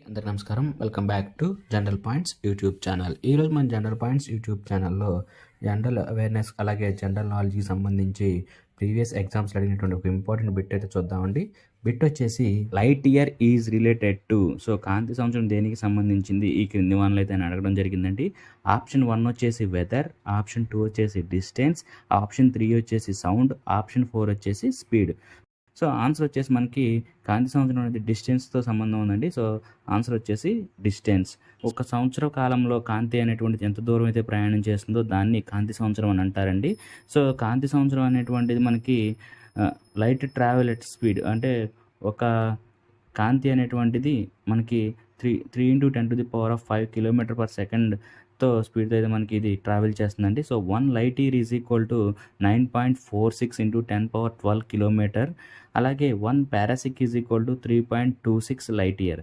అందరికీ నమస్కారం. Welcome back to general points YouTube channel. ఈరోజు మన జనరల్ పాయింట్స్ యూట్యూబ్ ఛానల్లో జనరల్ అవేర్నెస్ అలాగే జనరల్ నాలెడ్జ్కి సంబంధించి ప్రీవియస్ ఎగ్జామ్స్లో అడిగినటువంటి ఒక ఇంపార్టెంట్ బిట్ అయితే చూద్దామండి. బిట్ వచ్చేసి light year is related to. So కాంతి సంవత్సరం దేనికి సంబంధించింది ఈ క్రింది వానలు అయితే అడగడం జరిగిందండి. ఆప్షన్ 1 వచ్చేసి వెదర్, ఆప్షన్ 2 వచ్చేసి డిస్టెన్స్, ఆప్షన్ 3 వచ్చేసి సౌండ్, ఆప్షన్ 4 వచ్చేసి స్పీడ్. సో ఆన్సర్ వచ్చేసి మనకి కాంతి సంవత్సరం అనేది డిస్టెన్స్తో సంబంధం ఉందండి. సో ఆన్సర్ వచ్చేసి డిస్టెన్స్. ఒక సంవత్సర కాలంలో కాంతి అనేటువంటిది ఎంత దూరం అయితే ప్రయాణం చేస్తుందో దాన్ని కాంతి సంవత్సరం అని అంటారండి. సో కాంతి సంవత్సరం అనేటువంటిది మనకి లైట్ ట్రావెల్ ఎట్ స్పీడ్, అంటే ఒక కాంతి అనేటువంటిది మనకి 3 × 10⁵ km/s స్పీడ్తో అయితే మనకి ఇది ట్రావెల్ చేస్తుందండి. So 1 light year is equal to 9.46 × 10⁻12 km. అలాగే 1 parsec is equal to 3.26 light year.